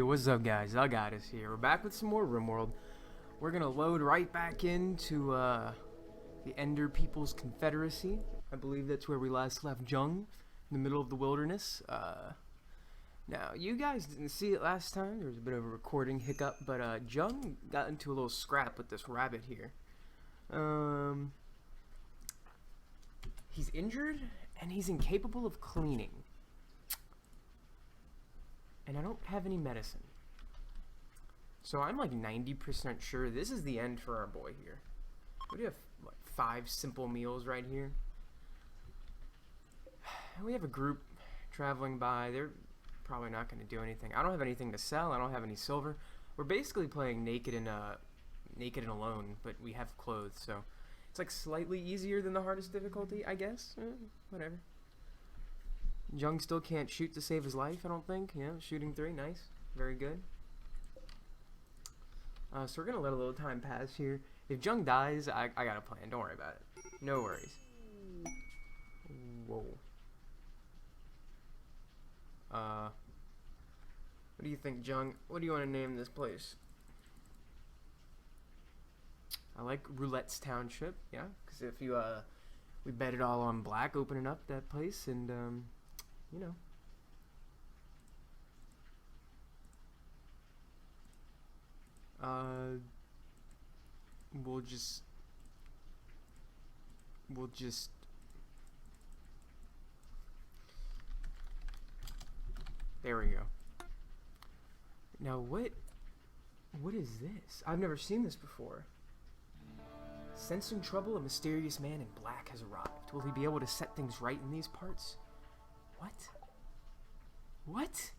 what's up guys? I got us here. We're back with some more RimWorld. We're gonna load right back into the Ender People's Confederacy. I believe that's where we last left Jung, in the middle of the wilderness. Now, you guys didn't see it last time. There was a bit of a recording hiccup, but Jung got into a little scrap with this rabbit here. He's injured, and he's incapable of cleaning. And I don't have any medicine. So I'm like 90% sure this is the end for our boy here. We have like 5 simple meals right here. We have a group traveling by. They're probably not going to do anything. I don't have anything to sell. I don't have any silver. We're basically playing naked and alone, but we have clothes, so it's like slightly easier than the hardest difficulty, I guess. Whatever. Jung still can't shoot to save his life, I don't think. Yeah, shooting 3, nice. Very good. So we're going to let a little time pass here. If Jung dies, I got a plan. Don't worry about it. No worries. Whoa. What do you think, Jung? What do you want to name this place? I like Roulette's Township, yeah? Because if you, we bet it all on black opening up that place, and, you know. We'll just there we go. Now what is this? I've never seen this before. Sensing trouble, a mysterious man in black has arrived. Will he be able to set things right in these parts? What? What?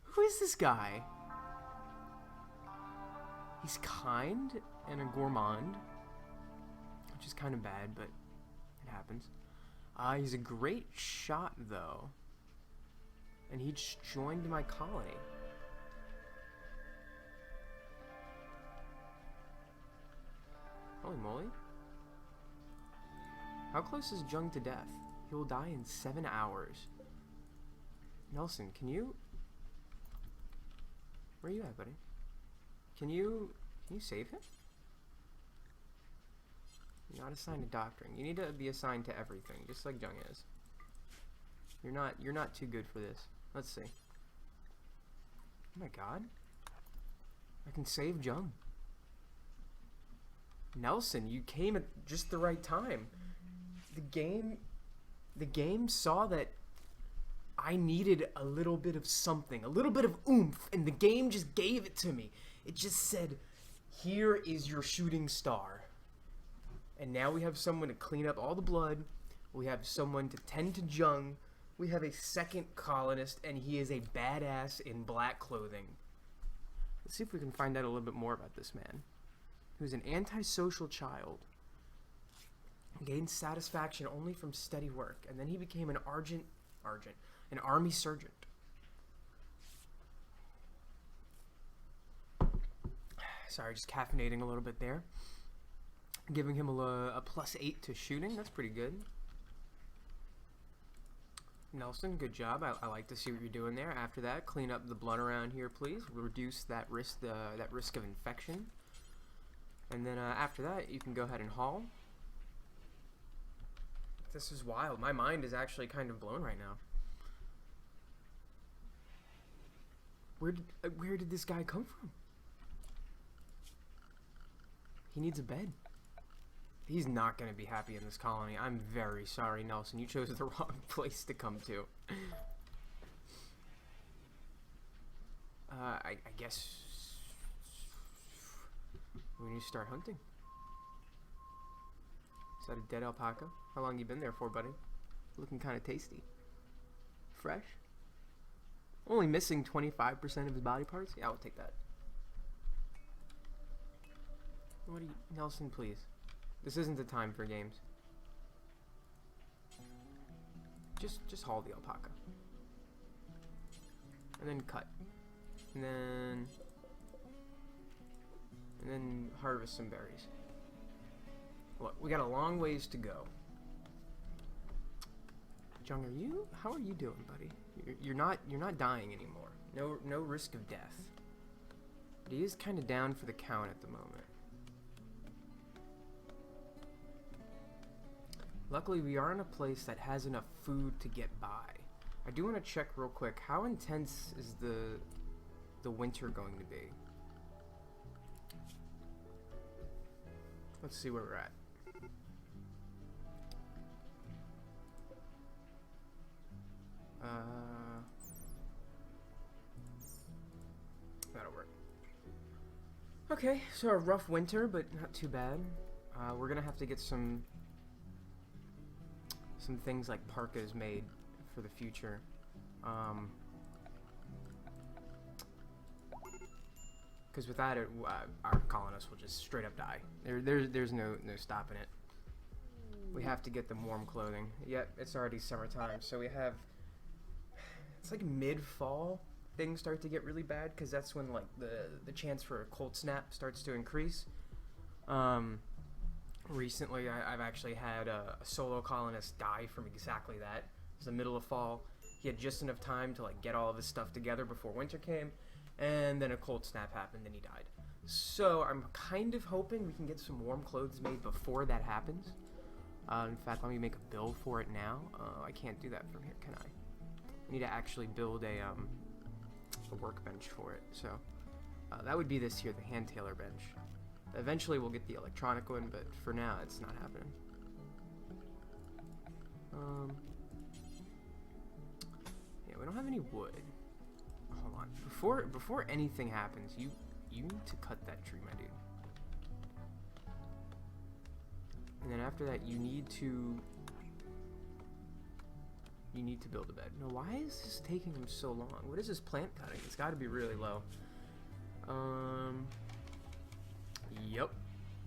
Who is this guy? He's kind and a gourmand, which is kind of bad, but it happens. He's a great shot, though. And he just joined my colony. Holy moly. How close is Jung to death? He will die in 7 hours. Nelson, can you... Where are you at, buddy? Can you save him? You're not assigned to doctoring. You need to be assigned to everything, just like Jung is. You're not too good for this. Let's see. Oh my god. I can save Jung. Nelson, you came at just the right time. The game saw that I needed a little bit of something, a little bit of oomph, and the game just gave it to me. It just said, here is your shooting star. And now we have someone to clean up all the blood. We have someone to tend to Jung. We have a second colonist, and he is a badass in black clothing. Let's see if we can find out a little bit more about this man. He was an antisocial child. Gained satisfaction only from steady work, and then he became an an army sergeant. Sorry, just caffeinating a little bit there. Giving him a +8 to shooting. That's pretty good. Nelson, good job. I like to see what you're doing there. After that, clean up the blood around here, please. Reduce that risk of infection. And then after that, you can go ahead and haul. This is wild. My mind is actually kind of blown right now. Where did this guy come from? He needs a bed. He's not going to be happy in this colony. I'm very sorry, Nelson. You chose the wrong place to come to. I guess we need to start hunting. Is that a dead alpaca? How long you been there for, buddy? Looking kind of tasty. Fresh? Only missing 25% of his body parts? Yeah, I'll take that. What do you... Nelson, please. This isn't the time for games. Just haul the alpaca. And then cut. And then harvest some berries. Look, we got a long ways to go. Jung, how are you doing, buddy? You're not dying anymore. No risk of death. But he is kind of down for the count at the moment. Luckily, we are in a place that has enough food to get by. I do want to check real quick. How intense is the winter going to be? Let's see where we're at. That'll work. Okay, so a rough winter, but not too bad. We're gonna have to get some things like parkas made for the future. Because without it, our colonists will just straight up die. There's no stopping it. We have to get them warm clothing. Yep, it's already summertime, so we have... It's like mid-fall, things start to get really bad, because that's when like the chance for a cold snap starts to increase. Recently, I've actually had a solo colonist die from exactly that. It was the middle of fall. He had just enough time to like get all of his stuff together before winter came, and then a cold snap happened and he died. So I'm kind of hoping we can get some warm clothes made before that happens. In fact, let me make a build for it now. I can't do that from here, can I? I need to actually build a workbench for it. So that would be this here, the hand tailor bench. Eventually we'll get the electronic one, but for now it's not happening. Yeah, we don't have any wood. Hold on. Before anything happens, you need to cut that tree, my dude. And then after that, you need to build a bed. No, why is this taking him so long? What is this plant cutting? It's got to be really low. Yep.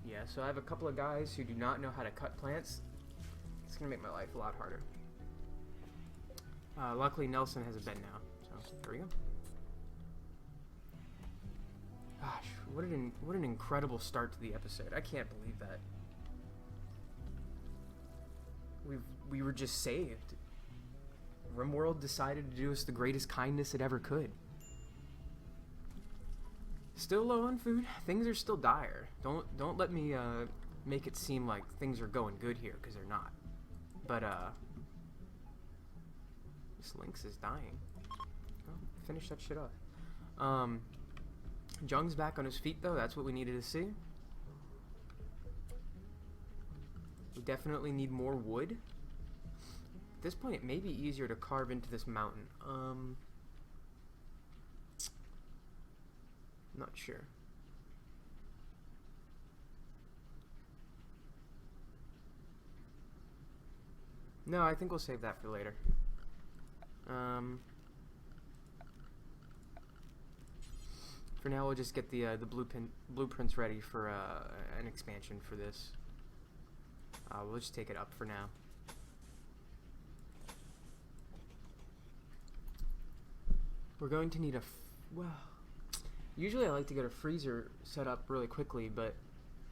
Yeah, so I have a couple of guys who do not know how to cut plants. It's gonna make my life a lot harder. Luckily, Nelson has a bed now, so there we go. Gosh, what an incredible start to the episode. I can't believe that. We were just saved. RimWorld decided to do us the greatest kindness it ever could. Still low on food. Things are still dire. Don't let me make it seem like things are going good here, because they're not. But this lynx is dying. Oh, finish that shit off. Jung's back on his feet though. That's what we needed to see. We definitely need more wood. At this point, it may be easier to carve into this mountain. Not sure. No, I think we'll save that for later. For now, we'll just get the blueprints ready for an expansion for this. We'll just take it up for now. We're going to need a well. Usually I like to get a freezer set up really quickly, but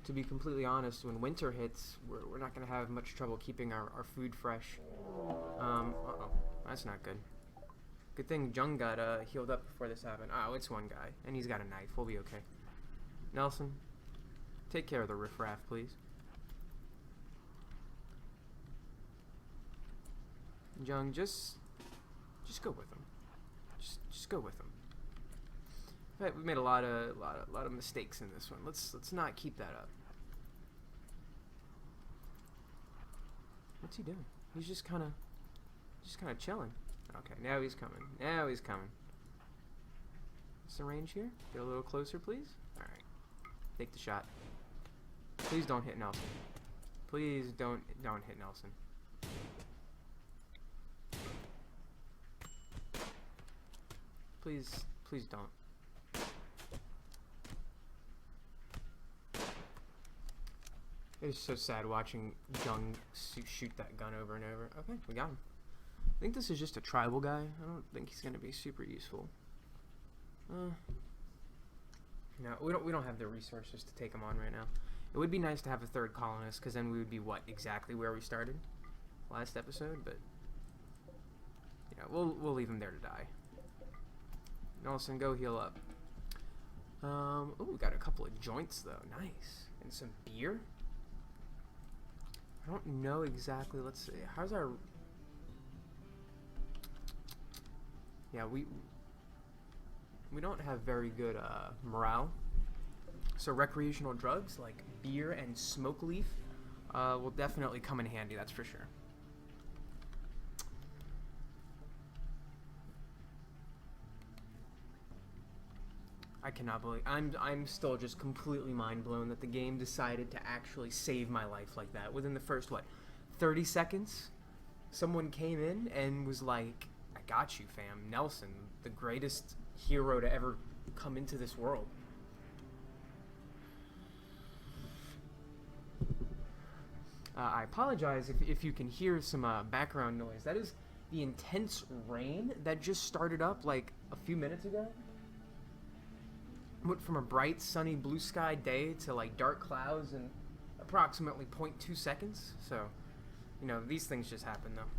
to be completely honest, when winter hits, we're not going to have much trouble keeping our food fresh. Uh-oh, that's not good. Good thing Jung got healed up before this happened. Oh, it's one guy, and he's got a knife. We'll be okay. Nelson, take care of the riffraff, please. Jung, just go with him. Just go with him. Right, we made a lot of mistakes in this one. Let's not keep that up. What's he doing? He's just kind of chilling. Okay, now he's coming. Now he's coming. What's the range here? Get a little closer, please. All right, take the shot. Please don't hit Nelson. Please don't hit Nelson. Please don't. It's so sad watching Jung shoot that gun over and over. Okay, we got him. I think this is just a tribal guy. I don't think he's gonna be super useful. No, we don't have the resources to take him on right now. It would be nice to have a third colonist, because then we would be exactly where we started last episode. But yeah, we'll leave him there to die. Nelson, go heal up. Oh, we got a couple of joints though. Nice. And some beer. I don't know exactly. Let's see. How's our... Yeah, we don't have very good morale. So recreational drugs like beer and smoke leaf will definitely come in handy, that's for sure. I cannot believe I'm still just completely mind blown that the game decided to actually save my life like that. Within the first 30 seconds, someone came in and was like, "I got you, fam. Nelson, the greatest hero to ever come into this world." I apologize if you can hear some background noise. That is the intense rain that just started up like a few minutes ago. Went from a bright, sunny, blue sky day to like dark clouds in approximately 0.2 seconds. So, you know, these things just happen though.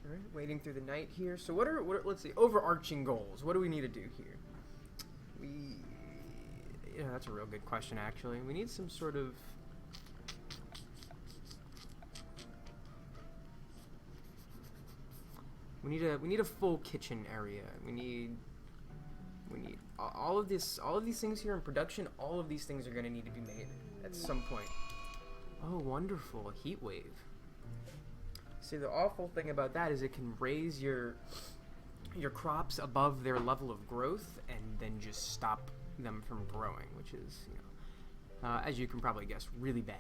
All right, waiting through the night here. So what are let's see, overarching goals. What do we need to do here? Yeah, that's a real good question actually. We need some sort of We need a full kitchen area. We need all of these things here in production. All of these things are going to need to be made at some point. Oh, wonderful, a heat wave. See, the awful thing about that is it can raise your crops above their level of growth and then just stop them from growing, which is, you know, as you can probably guess, really bad.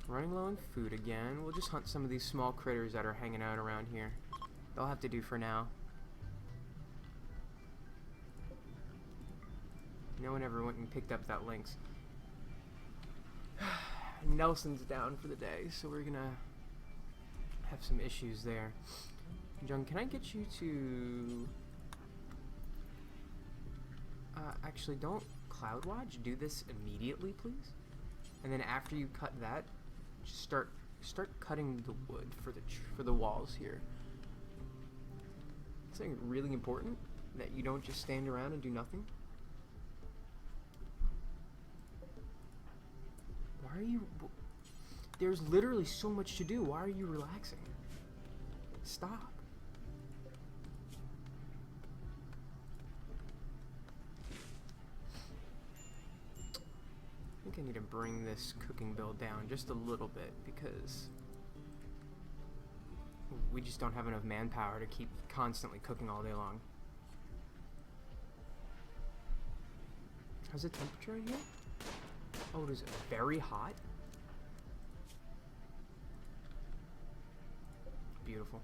Running low on food again. We'll just hunt some of these small critters that are hanging out around here. They'll have to do for now. No one ever went and picked up that lynx. Nelson's down for the day, so we're gonna have some issues there. Jung, can I get you to... actually, don't cloud watch. Do this immediately, please. And then after you cut that, just start cutting the wood for the walls here. It's like really important that you don't just stand around and do nothing. Why are you... There's literally so much to do. Why are you relaxing? Stop. I think I need to bring this cooking bill down just a little bit because we just don't have enough manpower to keep constantly cooking all day long. How's the temperature in here? Oh, it is very hot. Beautiful.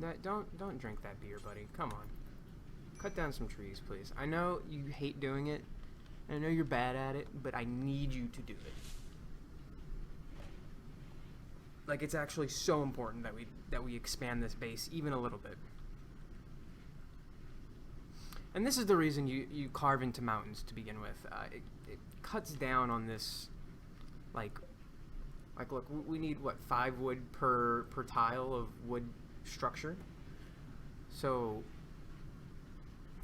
No, don't drink that beer, buddy. Come on. Cut down some trees, please. I know you hate doing it. And I know you're bad at it, but I need you to do it. Like, it's actually so important that we expand this base even a little bit. And this is the reason you carve into mountains to begin with. It cuts down on this, like look, we need what, 5 wood per tile of wood structure. So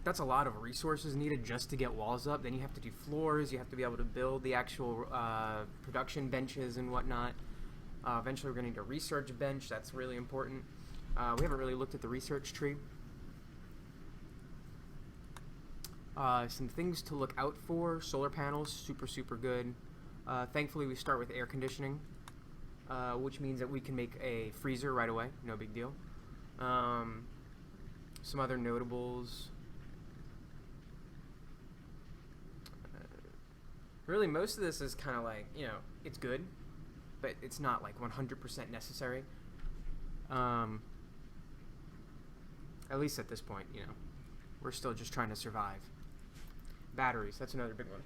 that's a lot of resources needed just to get walls up. Then you have to do floors. You have to be able to build the actual production benches and whatnot. Eventually we're going to need a research bench. That's really important. We haven't really looked at the research tree. Some things to look out for. Solar panels, super good. Thankfully we start with air conditioning, which means that we can make a freezer right away. No big deal. Some other notables. Really, most of this is kind of like, you know, it's good, but it's not like 100% necessary. At least at this point, you know, we're still just trying to survive. Batteries, that's another big one.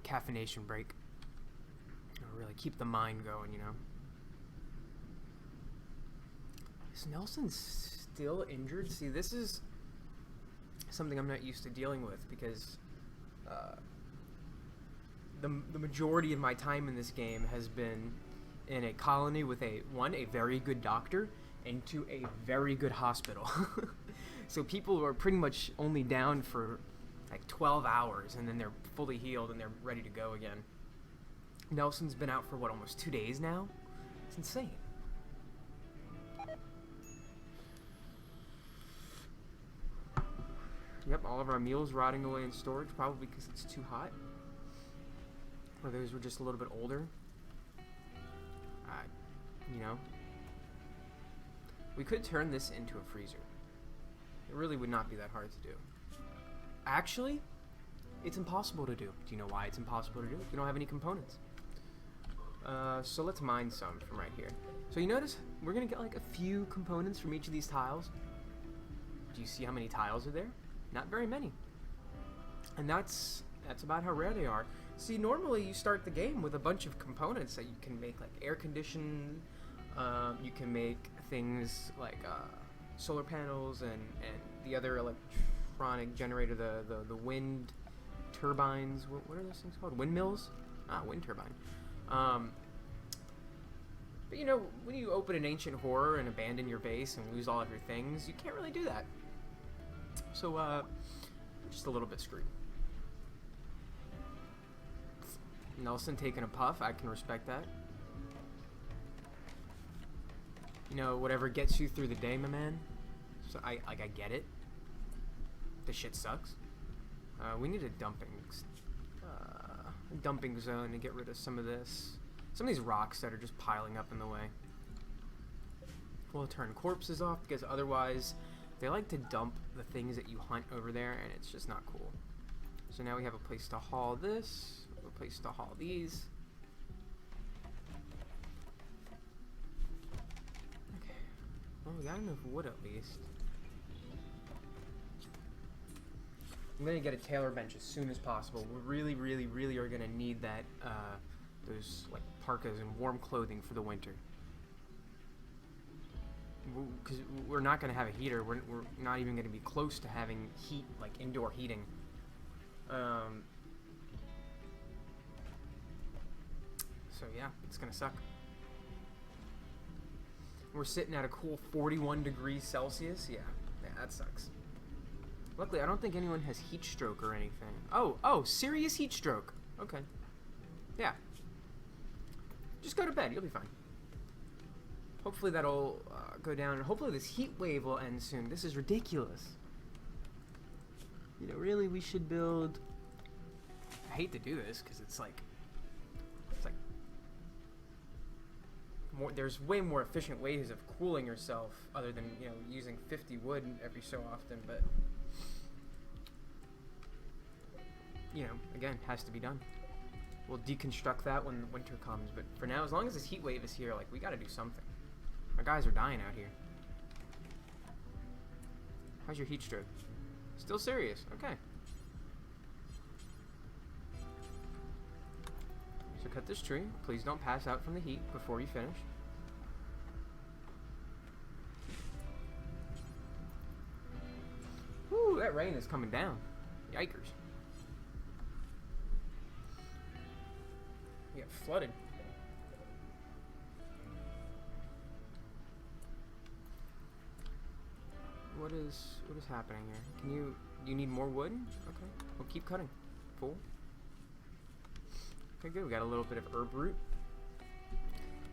caffeination break. It'll really keep the mind going, you know. Is Nelson still injured? See, this is something I'm not used to dealing with because the majority of my time in this game has been in a colony with a very good doctor, and two, a very good hospital. So people are pretty much only down for like 12 hours, and then they're fully healed and they're ready to go again. Nelson's been out for what, almost 2 days now? It's insane. Yep, all of our meals rotting away in storage, probably because it's too hot. Or those were just a little bit older. You know, we could turn this into a freezer. It really would not be that hard to do. Actually, it's impossible to do. Do you know why it's impossible to do? We don't have any components. So let's mine some from right here. So you notice we're gonna get like a few components from each of these tiles. Do you see how many tiles are there? Not very many. And that's about how rare they are. See, normally you start the game with a bunch of components that you can make, like air condition. You can make things like solar panels and the other electronic generator, the wind turbines. What are those things called? Windmills? Wind turbine. But you know, when you open an ancient horror and abandon your base and lose all of your things, you can't really do that. So, just a little bit screwed. Nelson taking a puff, I can respect that. You know, whatever gets you through the day, my man. So I get it. This shit sucks. We need a dumping zone to get rid of some of this. Some of these rocks that are just piling up in the way. We'll turn corpses off because otherwise they like to dump the things that you hunt over there, and it's just not cool. So now we have a place to haul this, a place to haul these. Okay. Well, we got enough wood at least. I'm gonna get a tailor bench as soon as possible. We really, really, really are gonna need that, those like parkas and warm clothing for the winter. Because we're not gonna have a heater. We're not even gonna be close to having heat, like indoor heating. So yeah, it's gonna suck. We're sitting at a cool 41 degrees Celsius. Yeah, that sucks. Luckily, I don't think anyone has heat stroke or anything. Oh, serious heat stroke. Okay. Yeah. Just go to bed. You'll be fine. Hopefully that'll go down, and hopefully this heat wave will end soon. This is ridiculous. You know, really, we should build... I hate to do this, because it's like... there's way more efficient ways of cooling yourself, other than, you know, using 50 wood every so often, but... You know, again, has to be done. We'll deconstruct that when winter comes, but for now, as long as this heat wave is here, like, we gotta do something. Our guys are dying out here. How's your heat stroke? Still serious. Okay. So cut this tree. Please don't pass out from the heat before you finish. Woo, that rain is coming down. Yikers. We got flooded. What is happening here? Do you need more wood? Okay, we'll keep cutting. Fool. Okay, good. We got a little bit of herb root.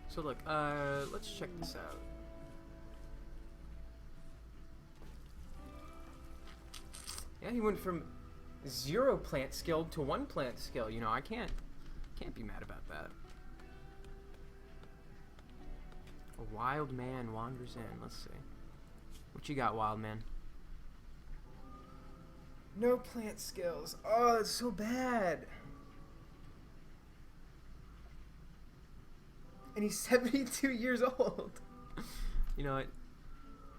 So look, let's check this out. Yeah, he went from 0 plant skill to 1 plant skill. You know, I can't be mad about that. A wild man wanders in. Let's see. What you got, wild man? No plant skills. Oh, that's so bad. And he's 72 years old. You know what?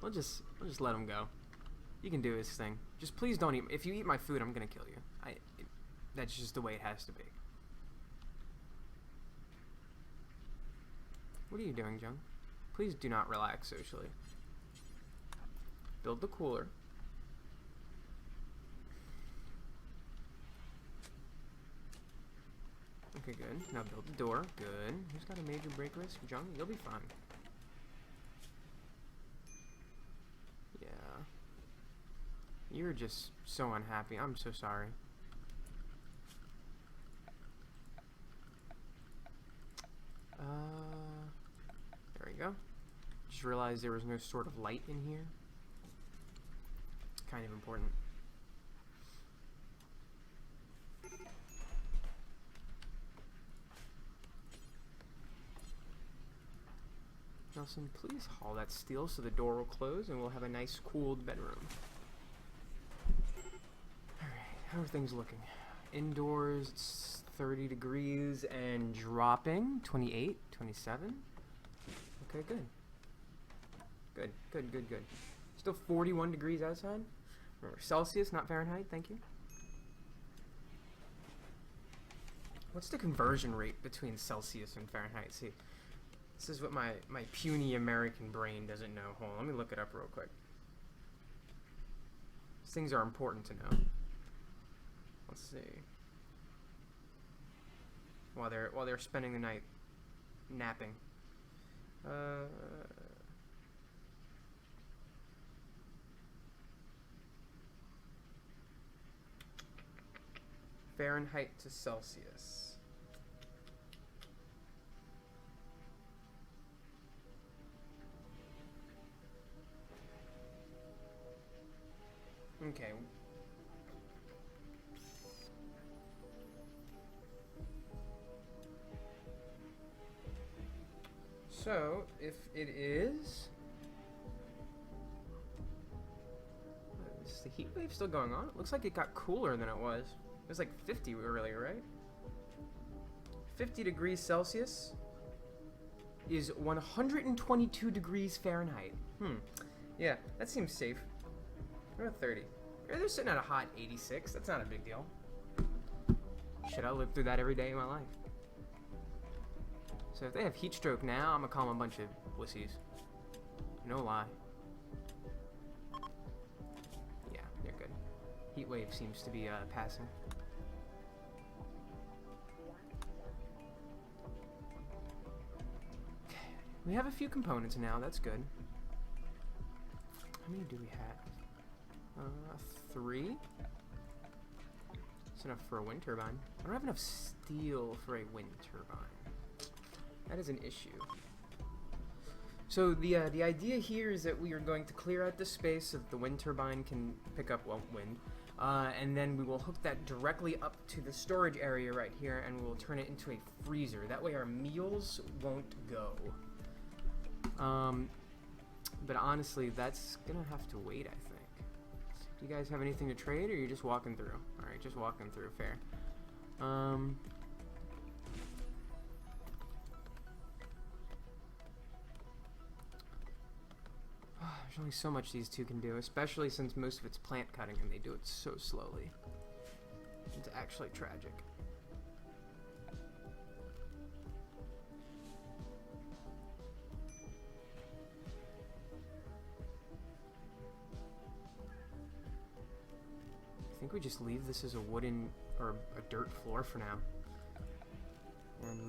We'll just let him go. You can do his thing. Just please don't eat. If you eat my food, I'm gonna kill you. That's just the way it has to be. What are you doing, Jung? Please do not relax socially. Build the cooler. Okay, good. Now build the door. Good. Who's got a major break risk? Jung, you'll be fine. Yeah. You're just so unhappy. I'm so sorry. There we go. Just realized there was no sort of light in here. Kind of important. Nelson, please haul that steel so the door will close and we'll have a nice cooled bedroom. Alright, how are things looking? Indoors, it's 30 degrees and dropping. 28, 27. Okay, good. Good, good, good, good. Still 41 degrees outside. Remember, Celsius, not Fahrenheit, thank you. What's the conversion rate between Celsius and Fahrenheit? See, this is what my puny American brain doesn't know. Hold on, let me look it up real quick. These things are important to know. Let's see. While they're spending the night napping. Fahrenheit to Celsius. Okay. So, if it is... Is the heat wave still going on? It looks like it got cooler than it was. It was like 50 earlier, right? 50 degrees Celsius is 122 degrees Fahrenheit. Yeah, that seems safe. What about 30? They're sitting at a hot 86. That's not a big deal. Shit, I live through that every day of my life. So if they have heat stroke now, I'm gonna call them a bunch of wussies. No lie. Yeah, they're good. Heat wave seems to be passing. Okay, we have a few components now. That's good. How many do we have? 3. That's enough for a wind turbine. I don't have enough steel for a wind turbine. That is an issue. So the idea here is that we are going to clear out this space so that the wind turbine can pick up wind, and then we will hook that directly up to the storage area right here, and we will turn it into a freezer. That way our meals won't go. But honestly, that's gonna have to wait, I think. Do you guys have anything to trade, or are you just walking through? All right, just walking through. Fair. There's only so much these two can do, especially since most of it's plant cutting and they do it so slowly. It's actually tragic. I think we just leave this as a wooden or a dirt floor for now, and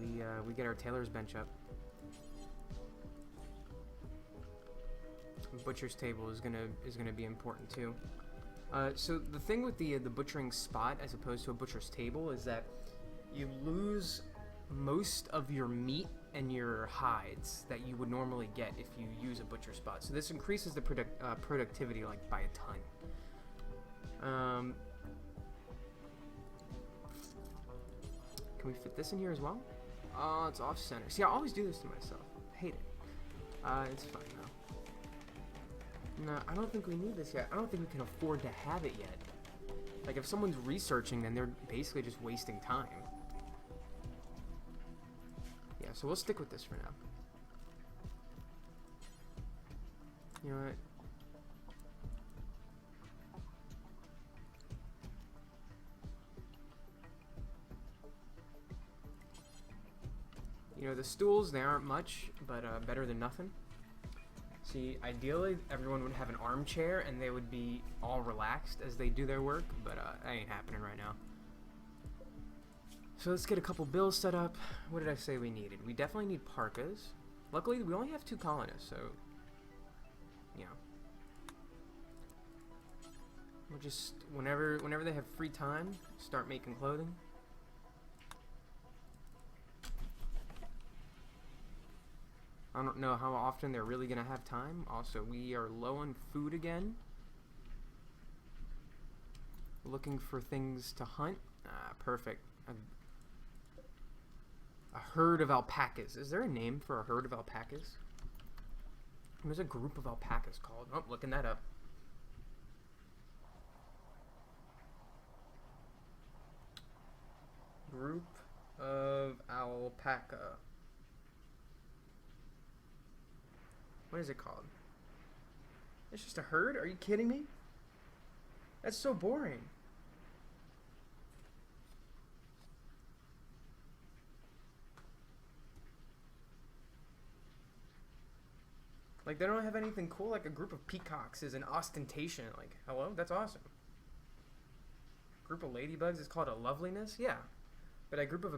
we get our tailor's bench up. Butcher's table is gonna be important too. So the thing with the butchering spot as opposed to a butcher's table is that you lose most of your meat and your hides that you would normally get if you use a butcher spot. So this increases the productivity like by a ton. Can we fit this in here as well? Oh, it's off center. See, I always do this to myself. I hate it. It's fine though. No, I don't think we need this yet. I don't think we can afford to have it yet. Like, if someone's researching, then they're basically just wasting time. Yeah, so we'll stick with this for now. You know what? You know, the stools, they aren't much, but better than nothing. See, ideally, everyone would have an armchair and they would be all relaxed as they do their work, but that ain't happening right now. So let's get a couple bills set up. What did I say we needed? We definitely need parkas. Luckily, we only have 2 colonists, so, you know. We'll just, whenever they have free time, start making clothing. I don't know how often they're really going to have time. Also, we are low on food again. Looking for things to hunt. Perfect. A herd of alpacas. Is there a name for a herd of alpacas? There's a group of alpacas called. Oh, looking that up. Group of alpaca. What is it called? It's just a herd? Are you kidding me? That's so boring. Like, they don't have anything cool. Like, a group of peacocks is an ostentation. Like, hello? That's awesome. Group of ladybugs is called a loveliness? Yeah. But a group of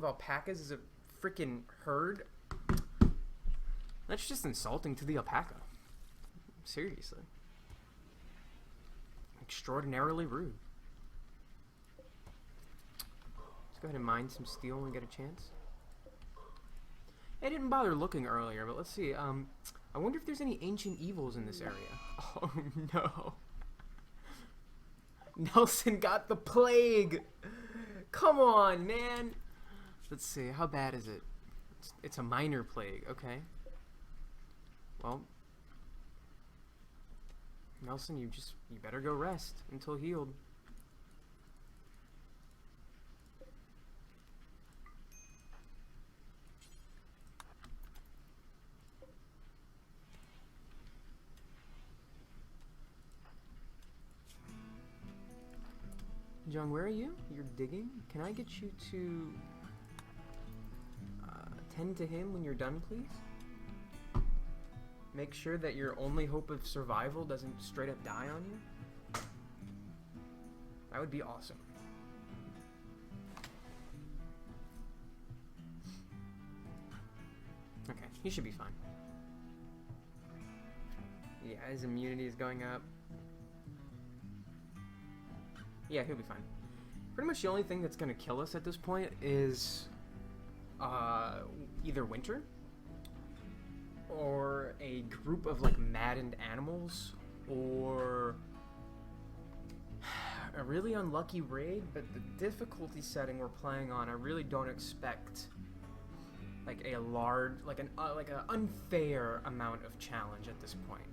alpacas is a freaking herd? That's just insulting to the alpaca. Seriously. Extraordinarily rude. Let's go ahead and mine some steel when we get a chance. I didn't bother looking earlier, but let's see. I wonder if there's any ancient evils in this area. Oh, no. Nelson got the plague. Come on, man. Let's see. How bad is it? It's a minor plague. Okay. Well, Nelson, you better go rest until healed. Jung, where are you? You're digging? Can I get you to tend to him when you're done, please? Make sure that your only hope of survival doesn't straight up die on you. That would be awesome. Okay, he should be fine. Yeah, his immunity is going up. Yeah, he'll be fine. Pretty much the only thing that's gonna kill us at this point is either winter or a group of like maddened animals or a really unlucky raid, but the difficulty setting we're playing on, I really don't expect like a large, like an unfair amount of challenge at this point.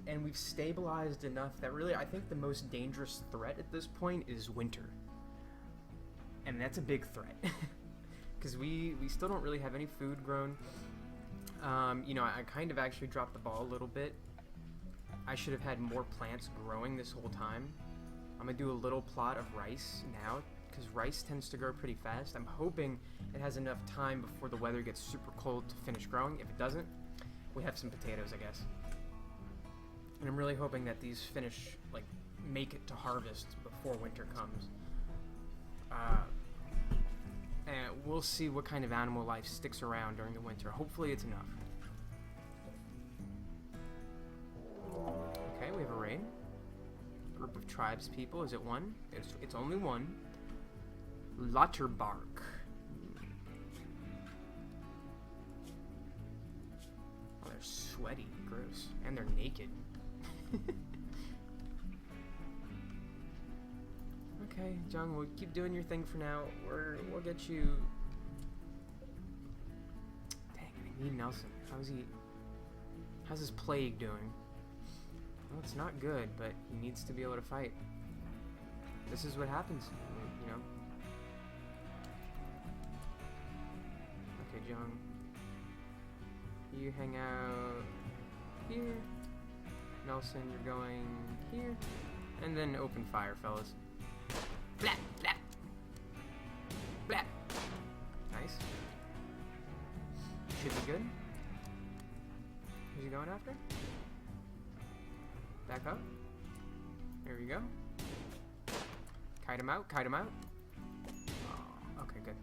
And we've stabilized enough that really I think the most dangerous threat at this point is winter. And that's a big threat. Because we still don't really have any food grown. You know, I kind of actually dropped the ball a little bit. I should have had more plants growing this whole time. I'm going to do a little plot of rice now, because rice tends to grow pretty fast. I'm hoping it has enough time before the weather gets super cold to finish growing. If it doesn't, we have some potatoes, I guess. And I'm really hoping that these make it to harvest before winter comes. And we'll see what kind of animal life sticks around during the winter. Hopefully it's enough. Okay, we have a raid. Group of tribes people. Is it one? It's only one. Lauterbark. Oh, they're sweaty. Gross. And they're naked. Okay, Jung, we'll keep doing your thing for now. We'll get you. Dang, I need Nelson. How's his plague doing? Well, it's not good, but he needs to be able to fight. This is what happens, you know. Okay, Jung. You hang out here. Nelson, you're going here. And then open fire, fellas. Blap, blap. Blap. good. Who's he going after? Back up. There we go. Kite him out, kite him out. Oh, okay, good.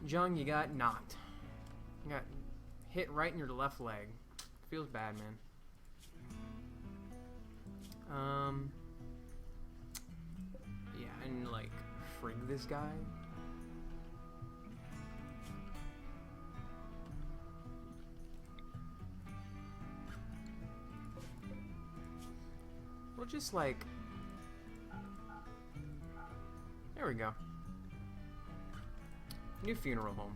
Jung, you got knocked. You got hit right in your left leg. Feels bad, man. Yeah, and like, frig this guy. We'll just like, there we go. New funeral home.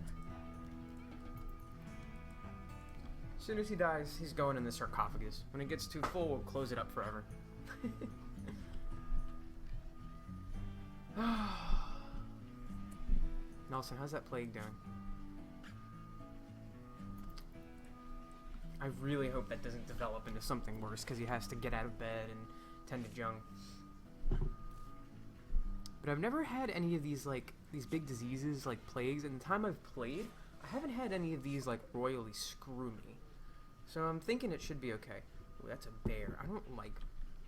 As soon as he dies, he's going in the sarcophagus. When it gets too full, we'll close it up forever. Nelson, how's that plague doing? I really hope that doesn't develop into something worse, because he has to get out of bed and tend to Jung. But I've never had any of these, like, these big diseases, like plagues. In the time I've played, I haven't had any of these, like, royally screw me. So I'm thinking it should be okay. Ooh, that's a bear. I don't like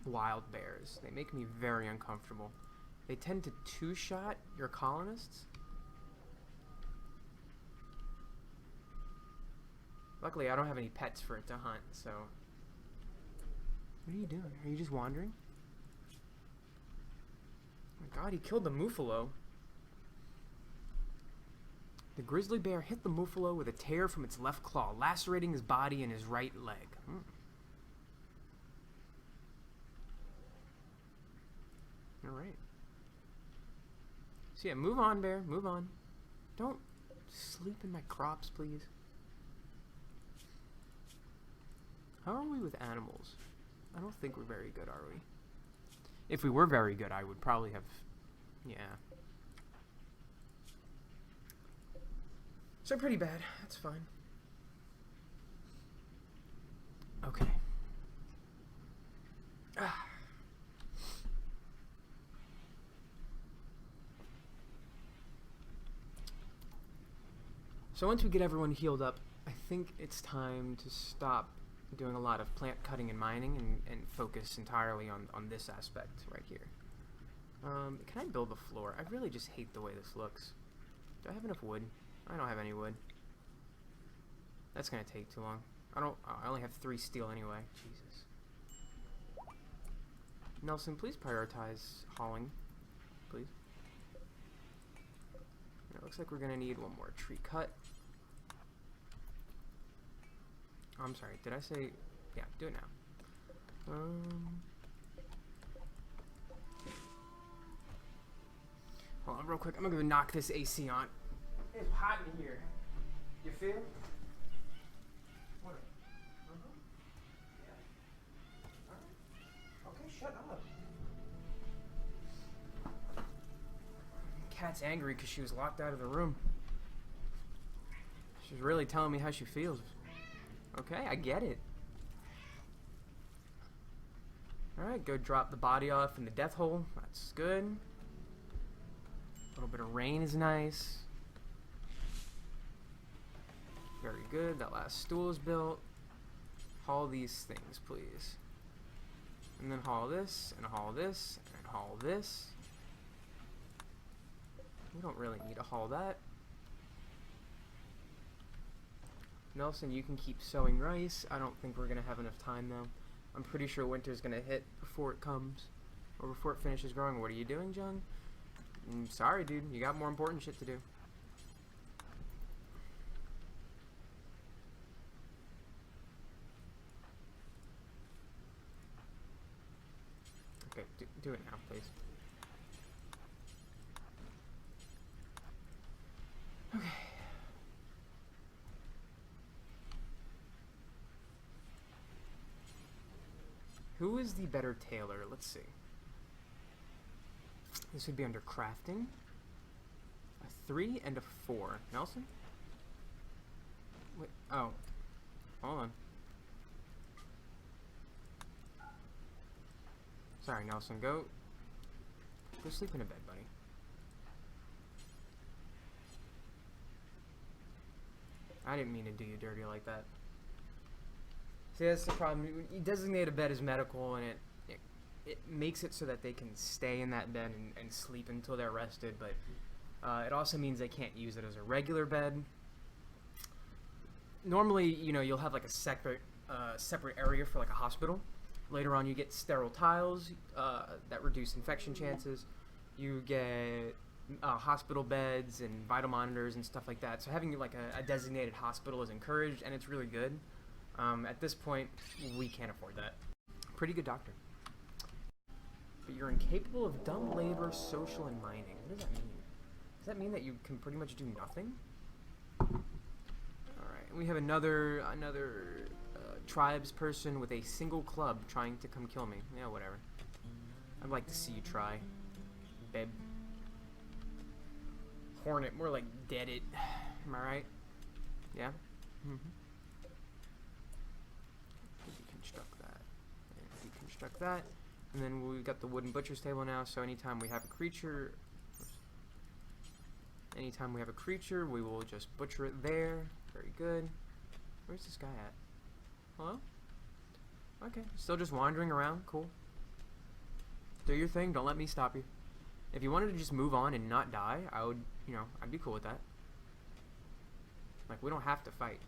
wild bears. They make me very uncomfortable. They tend to two-shot your colonists. Luckily, I don't have any pets for it to hunt, so... What are you doing? Are you just wandering? Oh my god, he killed the Muffalo. The grizzly bear hit the Muffalo with a tear from its left claw, lacerating his body and his right leg. Alright. So yeah, move on, bear. Move on. Don't sleep in my crops, please. How are we with animals? I don't think we're very good, are we? If we were very good, I would probably have... Yeah. So pretty bad. That's fine. Okay. Ah. So once we get everyone healed up, I think it's time to stop doing a lot of plant cutting and mining and focus entirely on this aspect right here. Can I build the floor? I really just hate the way this looks. Do I have enough wood? I don't have any wood. That's gonna take too long. I only have 3 steel anyway. Jesus. Nelson, please prioritize hauling. Please. It looks like we're gonna need one more tree cut. Oh, I'm sorry, did I say... Yeah, do it now. Hold on real quick, I'm gonna go knock this AC on. It's hot in here. You feel? What? Yeah. Alright. Okay, shut up. Cat's angry because she was locked out of the room. She's really telling me how she feels. Okay, I get it. Alright, go drop the body off in the death hole. That's good. A little bit of rain is nice. Very good. That last stool is built. Haul these things, please. And then haul this, and haul this, and haul this. We don't really need to haul that. Nelson, you can keep sowing rice. I don't think we're going to have enough time, though. I'm pretty sure winter's going to hit before it comes. Or before it finishes growing. What are you doing, Jung? Sorry, dude. You got more important shit to do. Okay, do it now, please. Okay. Who is the better tailor? Let's see. This would be under crafting. A 3 and a 4. Nelson? Wait, oh. Hold on. Sorry, Nelson. Go sleep in a bed, buddy. I didn't mean to do you dirty like that. See, that's the problem. You designate a bed as medical, and it makes it so that they can stay in that bed and sleep until they're rested, but it also means they can't use it as a regular bed. Normally, you know, you'll have like a separate area for like a hospital. Later on, you get sterile tiles that reduce infection chances. You get hospital beds and vital monitors and stuff like that. So having like a designated hospital is encouraged, and it's really good. At this point, we can't afford that. Pretty good doctor. But you're incapable of dumb labor, social, and mining. What does that mean? Does that mean that you can pretty much do nothing? Alright, we have another tribes person with a single club trying to come kill me. Yeah, whatever. I'd like to see you try, babe. Hornet, more like dead it. Am I right? Yeah? Mm-hmm. Deconstruct that. And deconstruct that. And then we've got the wooden butcher's table now, so anytime we have a creature... Anytime we have a creature, we will just butcher it there. Very good. Where's this guy at? Hello? Okay, still just wandering around. Cool. Do your thing, don't let me stop you. If you wanted to just move on and not die, I would, you know, I'd be cool with that. Like, we don't have to fight.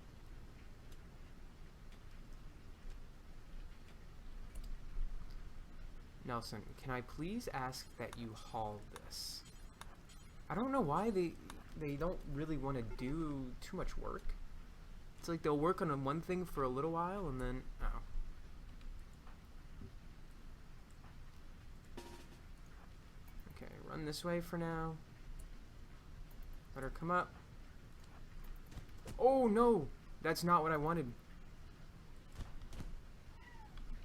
Nelson, can I please ask that you haul this? I don't know why they don't really want to do too much work. It's like they'll work on one thing for a little while and then... Oh. Okay, run this way for now. Let her come up. Oh no! That's not what I wanted.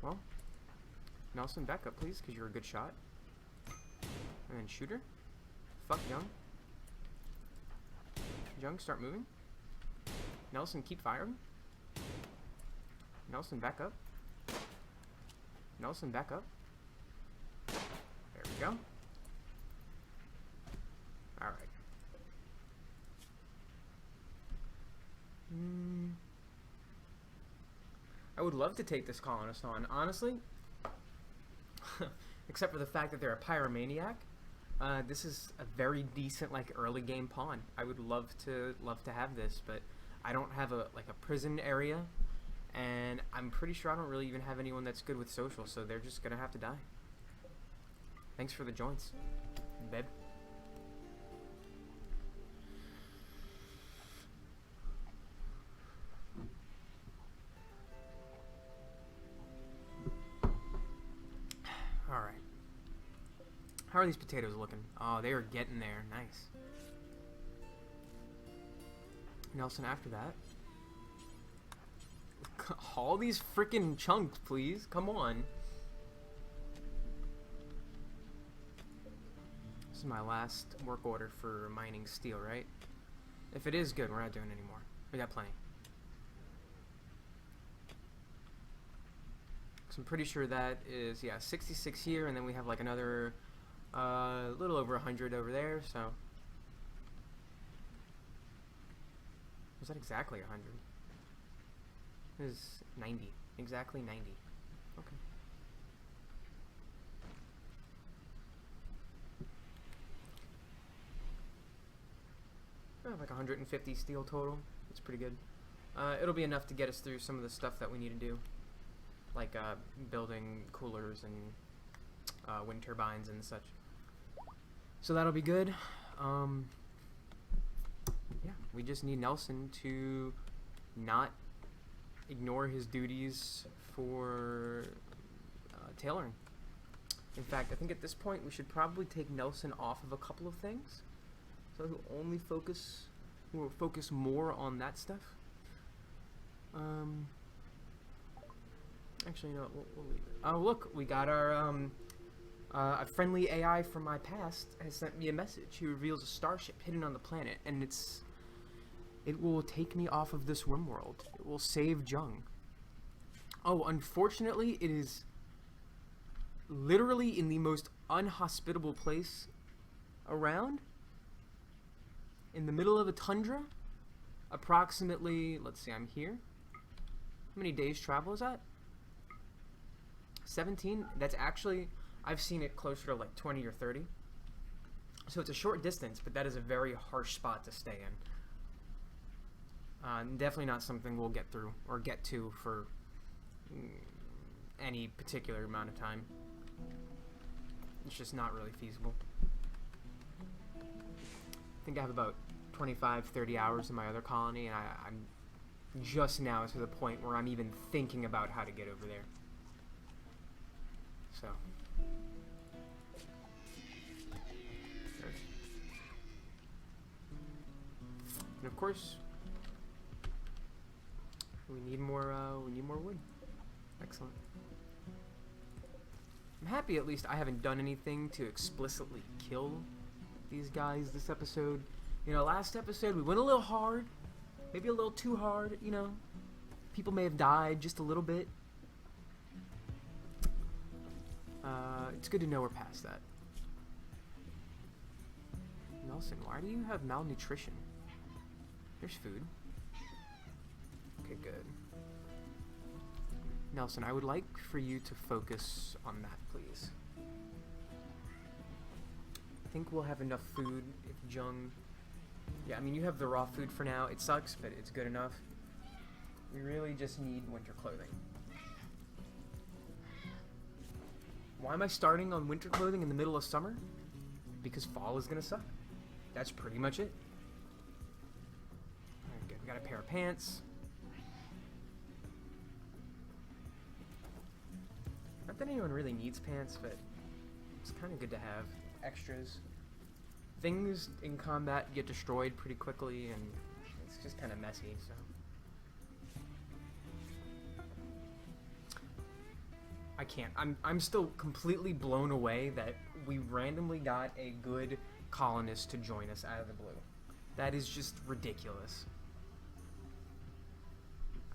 Well, Nelson, back up please, because you're a good shot. And then shoot her. Fuck Jung. Jung, start moving. Nelson, keep firing. Nelson, back up. Nelson, back up. There we go. Alright. I would love to take this colonist on, honestly. Except for the fact that they're a pyromaniac. This is a very decent, like, early game pawn. I would love to have this, but I don't have a prison area, and I'm pretty sure I don't really even have anyone that's good with social, so they're just gonna have to die. Thanks for the joints, babe. Alright. How are these potatoes looking? Oh, they are getting there. Nice. Nelson, after that. Haul these freaking chunks, please. Come on. This is my last work order for mining steel, right? If it is, good. We're not doing it anymore. We got plenty. So I'm pretty sure that is, yeah, 66 here, and then we have like another little over 100 over there, so. Was that exactly 100? It is 90. Exactly 90. Okay. I have like 150 steel total. That's pretty good. It'll be enough to get us through some of the stuff that we need to do. Like building coolers and wind turbines and such. So that'll be good. Yeah, we just need Nelson to not ignore his duties for tailoring. In fact, I think at this point we should probably take Nelson off of a couple of things, so he'll only focus more on that stuff. Actually, no, we'll leave it. Oh, look, we got our a friendly AI from my past has sent me a message. He reveals a starship hidden on the planet, and it will take me off of this RimWorld. It will save Jung. Oh, unfortunately, it is literally in the most unhospitable place around, in the middle of a tundra. approximately, let's see, I'm here. How many days travel is that? 17? That's actually, I've seen it closer to like 20 or 30. So it's a short distance, but that is a very harsh spot to stay in. Definitely not something we'll get through or get to for any particular amount of time. It's just not really feasible. I think I have about 25, 30 hours in my other colony, and I'm just now to the point where I'm even thinking about how to get over there. So. And of course, we need more wood. Excellent. I'm happy at least I haven't done anything to explicitly kill these guys this episode. You know, last episode we went a little hard. Maybe a little too hard, you know. People may have died just a little bit. It's good to know we're past that. Nelson, why do you have malnutrition? There's food. Okay, good. Nelson, I would like for you to focus on that, please. I think we'll have enough food if Jung... Yeah, I mean, you have the raw food for now. It sucks, but it's good enough. We really just need winter clothing. Why am I starting on winter clothing in the middle of summer? Because fall is gonna suck. That's pretty much it. Alright, good. We got a pair of pants. Not that anyone really needs pants, but it's kind of good to have extras. Things in combat get destroyed pretty quickly, and it's just kind of messy, so. I can't. I'm still completely blown away that we randomly got a good colonist to join us out of the blue. That is just ridiculous.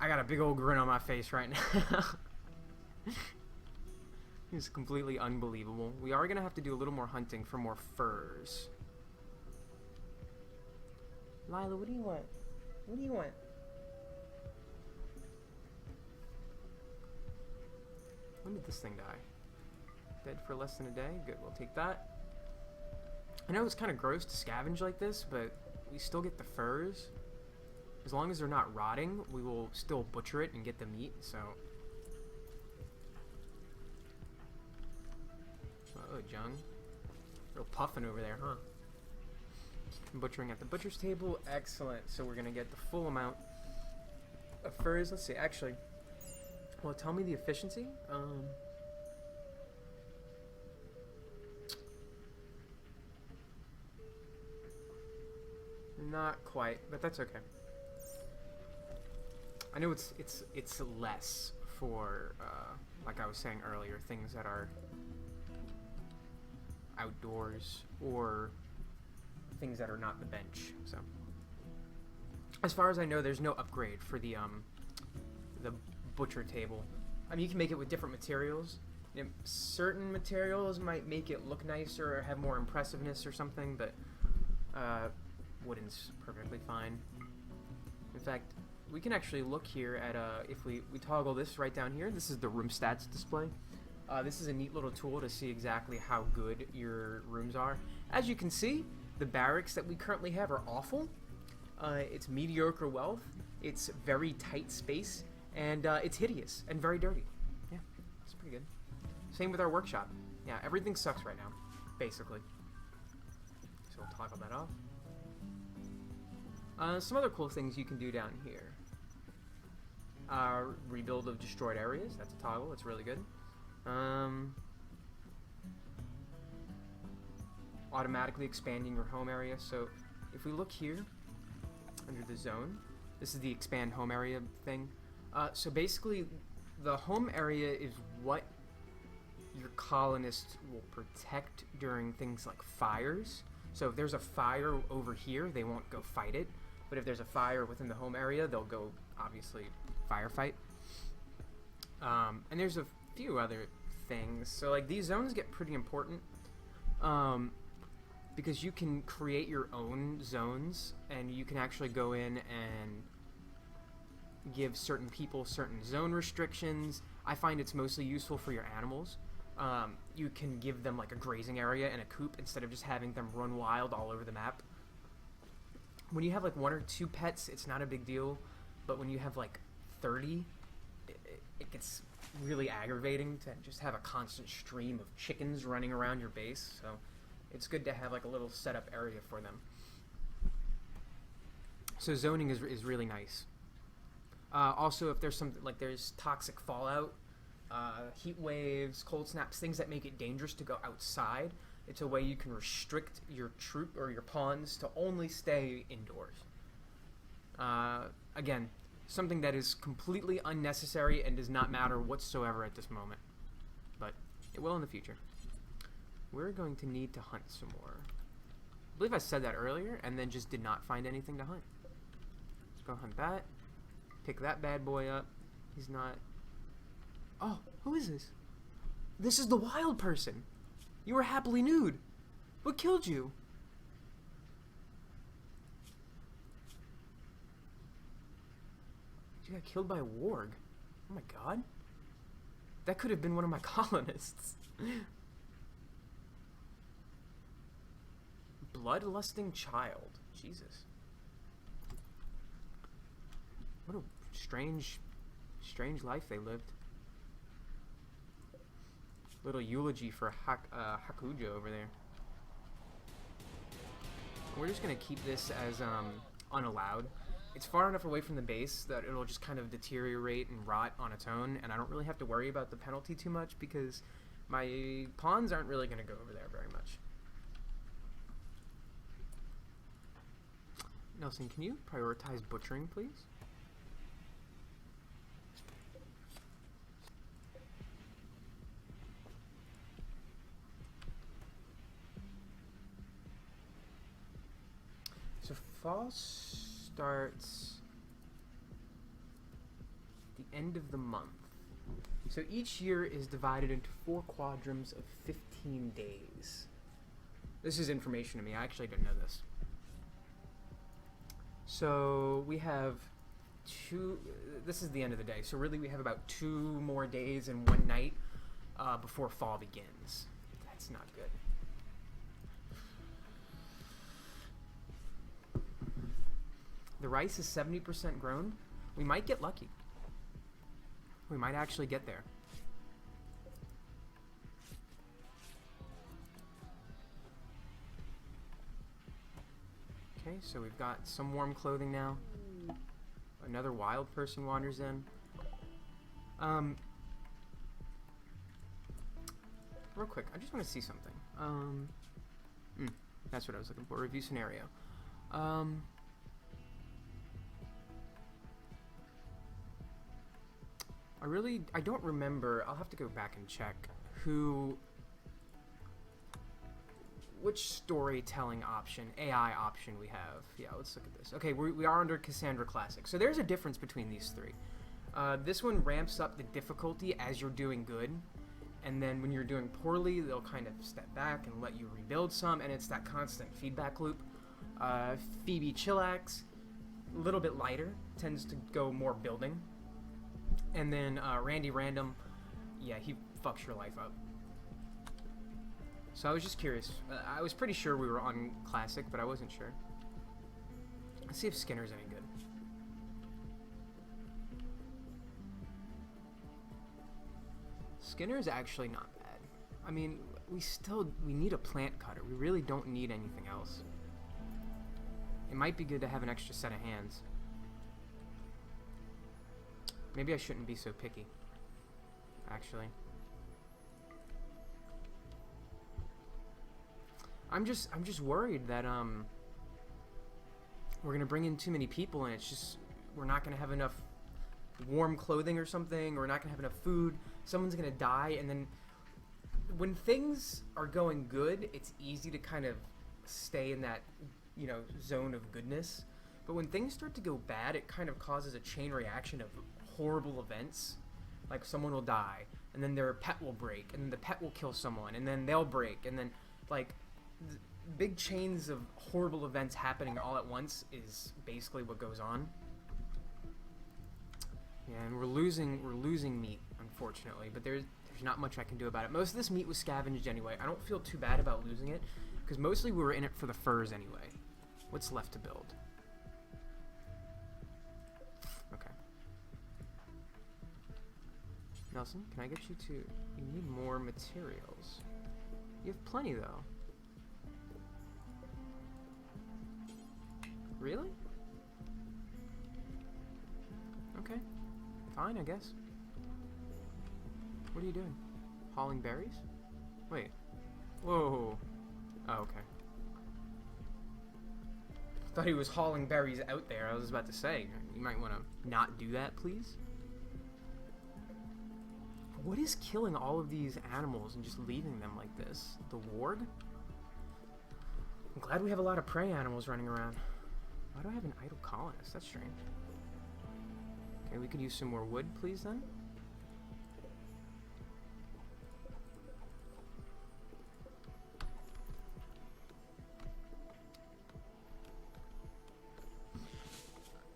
I got a big old grin on my face right now. It's completely unbelievable. We are going to have to do a little more hunting for more furs. Lila, what do you want? What do you want? When did this thing die? Dead for less than a day? Good, we'll take that. I know it's kind of gross to scavenge like this, but we still get the furs. As long as they're not rotting, we will still butcher it and get the meat, so... Oh, Jung. Real puffin' over there, huh? Butchering at the butcher's table. Excellent. So we're going to get the full amount of furs. Let's see, actually... Well, tell me the efficiency. Not quite, but that's okay. I know it's less for like I was saying earlier, things that are outdoors or things that are not the bench. So, as far as I know, there's no upgrade for the butcher table. I mean, you can make it with different materials. You know, certain materials might make it look nicer or have more impressiveness or something, but wooden's perfectly fine. In fact, we can actually look here at if we toggle this right down here. This is the room stats display. This is a neat little tool to see exactly how good your rooms are. As you can see, the barracks that we currently have are awful. It's mediocre wealth. It's very tight space. And it's hideous and very dirty. Yeah, it's pretty good. Same with our workshop. Yeah, everything sucks right now, basically. So we'll toggle that off. Some other cool things you can do down here. Rebuild of destroyed areas. That's a toggle. That's really good. Automatically expanding your home area. So if we look here under the zone, this is the expand home area thing. So basically, the home area is what your colonists will protect during things like fires. So if there's a fire over here, they won't go fight it. But if there's a fire within the home area, they'll go, obviously, firefight. And there's a few other things. So, like, these zones get pretty important. because you can create your own zones, and you can actually go in and give certain people certain zone restrictions. I find it's mostly useful for your animals. You can give them like a grazing area and a coop instead of just having them run wild all over the map. When you have like 1 or 2 pets, it's not a big deal, but when you have like 30, it gets really aggravating to just have a constant stream of chickens running around your base. So it's good to have like a little setup area for them. So zoning is really nice. Also, if there's something like there's toxic fallout, heat waves, cold snaps, things that make it dangerous to go outside, it's a way you can restrict your troop or your pawns to only stay indoors. Again, something that is completely unnecessary and does not matter whatsoever at this moment, but it will in the future. We're going to need to hunt some more. I believe I said that earlier and then just did not find anything to hunt. Let's go hunt that. Pick that bad boy up. He's not... Oh, who is this? This is the wild person. You were happily nude. What killed you? You got killed by a warg. Oh my god. That could have been one of my colonists. Bloodlusting child. Jesus. What a strange life they lived. Little eulogy for Hakujo over there. We're just gonna keep this as unallowed. It's far enough away from the base that it'll just kind of deteriorate and rot on its own, and I don't really have to worry about the penalty too much because my pawns aren't really gonna go over there very much. Nelson, can you prioritize butchering, please? So fall starts the end of the month. So each year is divided into 4 quadrants of 15 days. This is information to me. I actually didn't know this. So we have 2... This is the end of the day. So really we have about 2 more days and 1 night before fall begins. That's not good. The rice is 70% grown. We might get lucky. We might actually get there. Okay, so we've got some warm clothing now. Another wild person wanders in. Real quick, I just want to see something. That's what I was looking for. Review scenario. I don't remember. I'll have to go back and check which storytelling option, AI option we have. Yeah, let's look at this. Okay, we are under Cassandra Classic. So there's a difference between these 3. This one ramps up the difficulty as you're doing good, and then when you're doing poorly, they'll kind of step back and let you rebuild some, and it's that constant feedback loop. Phoebe Chillax, a little bit lighter, tends to go more building. And then Randy Random, yeah, he fucks your life up. So I was just curious. I was pretty sure we were on Classic, but I wasn't sure. Let's see if Skinner's any good. Skinner's actually not bad. I mean, we need a plant cutter. We really don't need anything else. It might be good to have an extra set of hands. Maybe I shouldn't be so picky, actually. I'm just worried that we're gonna bring in too many people and it's just we're not gonna have enough warm clothing or something, or we're not gonna have enough food. Someone's gonna die, and then when things are going good, it's easy to kind of stay in that, you know, zone of goodness. But when things start to go bad, it kind of causes a chain reaction of horrible events. Like someone will die, and then their pet will break, and then the pet will kill someone, and then they'll break, and then like big chains of horrible events happening all at once is basically what goes on. Yeah, and we're losing meat, unfortunately, but there's not much I can do about it. Most of this meat was scavenged anyway. I don't feel too bad about losing it, because mostly we were in it for the furs anyway. What's left to build? Okay. Nelson, can I get you to... You need more materials. You have plenty, though. Really? Okay. Fine, I guess. What are you doing? Hauling berries? Wait. Whoa. Oh, okay. Thought he was hauling berries out there. I was about to say, you might want to not do that, please. What is killing all of these animals and just leaving them like this? The warg? I'm glad we have a lot of prey animals running around. Why do I have an idle colonist? That's strange. Okay, we could use some more wood, please, then.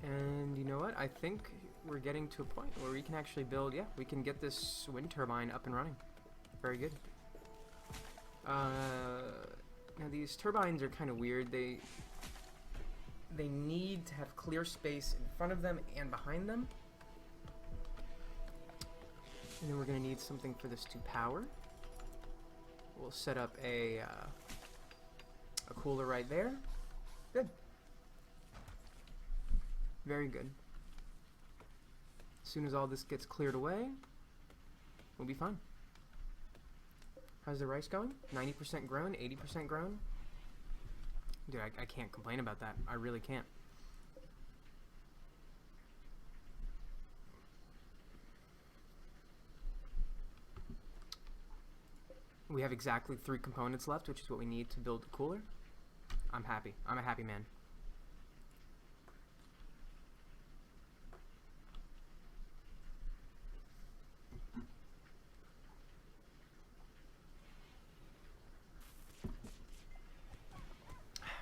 And you know what? I think we're getting to a point where we can actually build, yeah, we can get this wind turbine up and running. Very good. Now these turbines are kind of weird. They need to have clear space in front of them and behind them. And then we're going to need something for this to power. We'll set up a cooler right there. Good. Very good. As soon as all this gets cleared away, we'll be fine. How's the rice going? 90% grown? 80% grown? Dude, I can't complain about that. I really can't. We have exactly 3 components left, which is what we need to build the cooler. I'm happy. I'm a happy man.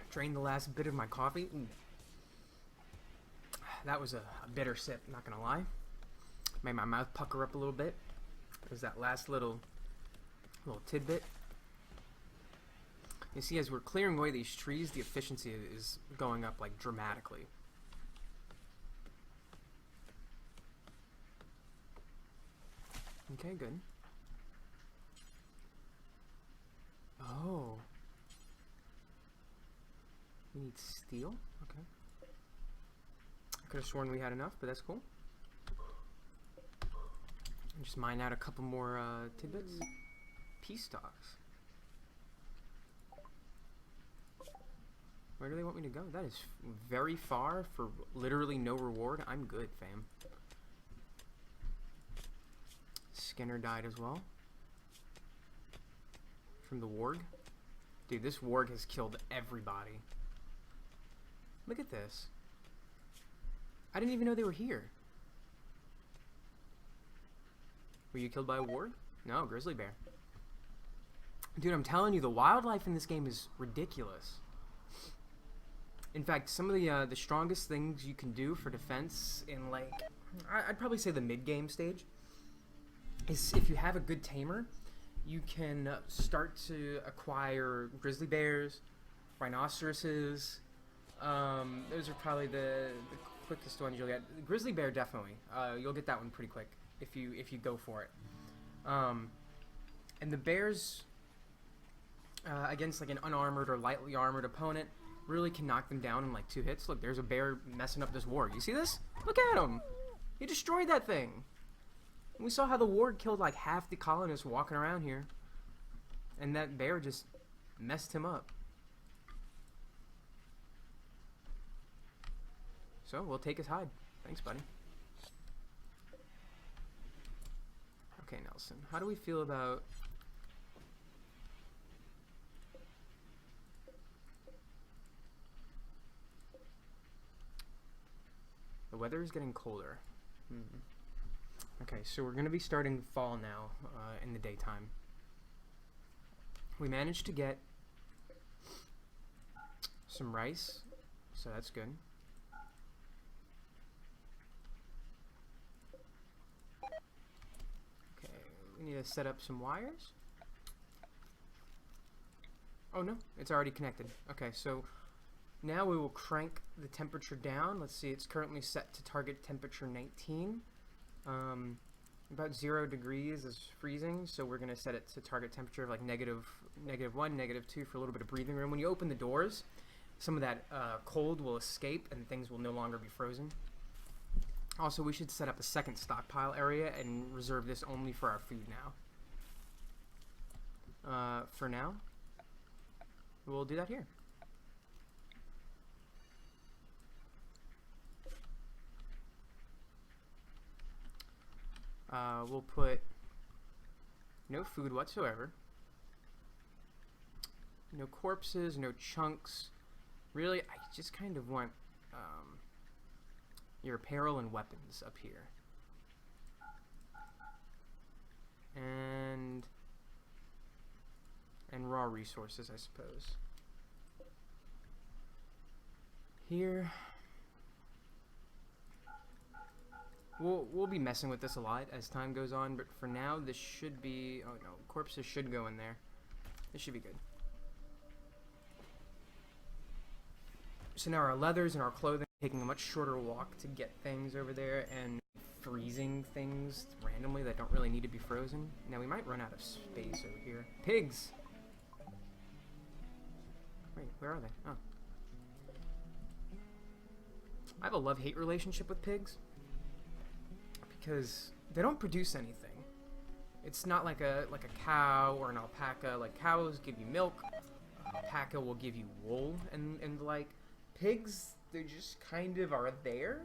Drained the last bit of my coffee. Ooh. That was a bitter sip, not gonna lie. Made my mouth pucker up a little bit. There's that last little tidbit. You see, as we're clearing away these trees, the efficiency is going up like dramatically. Okay, good. Oh. We need steel? Okay. I could have sworn we had enough, but that's cool. And just mine out a couple more tidbits. Peace stocks. Where do they want me to go? That is very far for literally no reward. I'm good, fam. Skinner died as well. From the warg. Dude, this warg has killed everybody. Look at this. I didn't even know they were here. Were you killed by a warg? No, grizzly bear. Dude, I'm telling you, the wildlife in this game is ridiculous. In fact, some of the strongest things you can do for defense in, like, I'd probably say the mid-game stage, is if you have a good tamer, you can start to acquire grizzly bears, rhinoceroses. Those are probably the quickest ones you'll get. Grizzly bear, definitely. You'll get that one pretty quick if you go for it. And the bears against like an unarmored or lightly armored opponent really can knock them down in like 2 hits. Look, there's a bear messing up this warg. You see this? Look at him. He destroyed that thing. And we saw how the warg killed like half the colonists walking around here, and that bear just messed him up. So we'll take his hide. Thanks, buddy. Okay, Nelson. How do we feel about... The weather is getting colder. Okay, so we're going to be starting fall now in the daytime. We managed to get some rice, so that's good. Okay, we need to set up some wires. Oh no, it's already connected. Okay, so now we will crank the temperature down. Let's see, it's currently set to target temperature 19. About 0 degrees is freezing, so we're going to set it to target temperature of like -1, -2 for a little bit of breathing room. When you open the doors, some of that cold will escape and things will no longer be frozen. Also, we should set up a second stockpile area and reserve this only for our food now. For now, we'll do that here. We'll put no food whatsoever, no corpses, no chunks. Really, I just kind of want your apparel and weapons up here. And raw resources, I suppose. Here. We'll be messing with this a lot as time goes on, but for now this should be... Oh no, corpses should go in there. This should be good. So now our leathers and our clothing, taking a much shorter walk to get things over there and freezing things randomly that don't really need to be frozen. Now we might run out of space over here. Pigs! Wait, where are they? Oh. I have a love-hate relationship with pigs. Because they don't produce anything. It's not like a cow or an alpaca. Like, cows give you milk, alpaca will give you wool, and like pigs, they just kind of are there.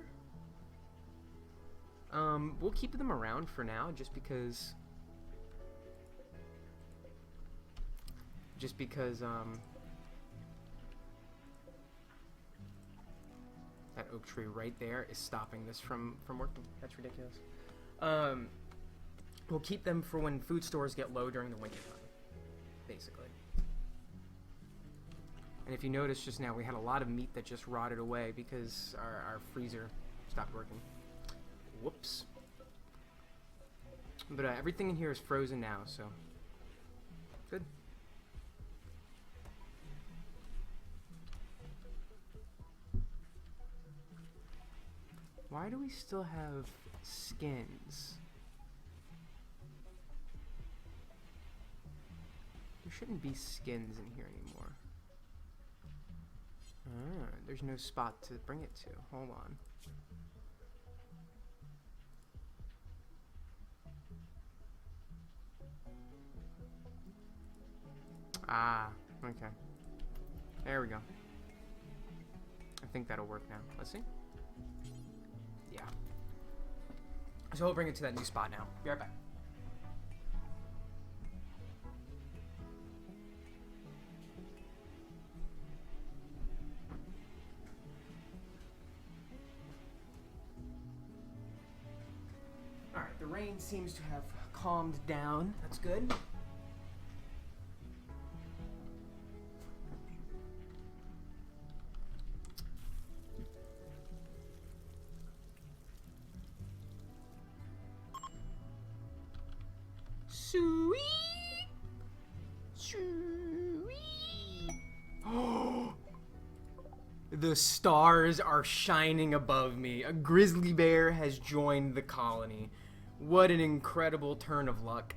We'll keep them around for now, just because that oak tree right there is stopping this from working. That's ridiculous. We'll keep them for when food stores get low during the winter time, basically. And if you notice just now, we had a lot of meat that just rotted away because our freezer stopped working. Whoops. But everything in here is frozen now, so good. Why do we still have skins? There shouldn't be skins in here anymore. Ah, there's no spot to bring it to. Hold on. Ah, okay. There we go. I think that'll work now. Let's see. Yeah. So we'll bring it to that new spot now. Be right back. Alright, the rain seems to have calmed down. That's good. Sweet! Sweet! Oh! The stars are shining above me. A grizzly bear has joined the colony. What an incredible turn of luck.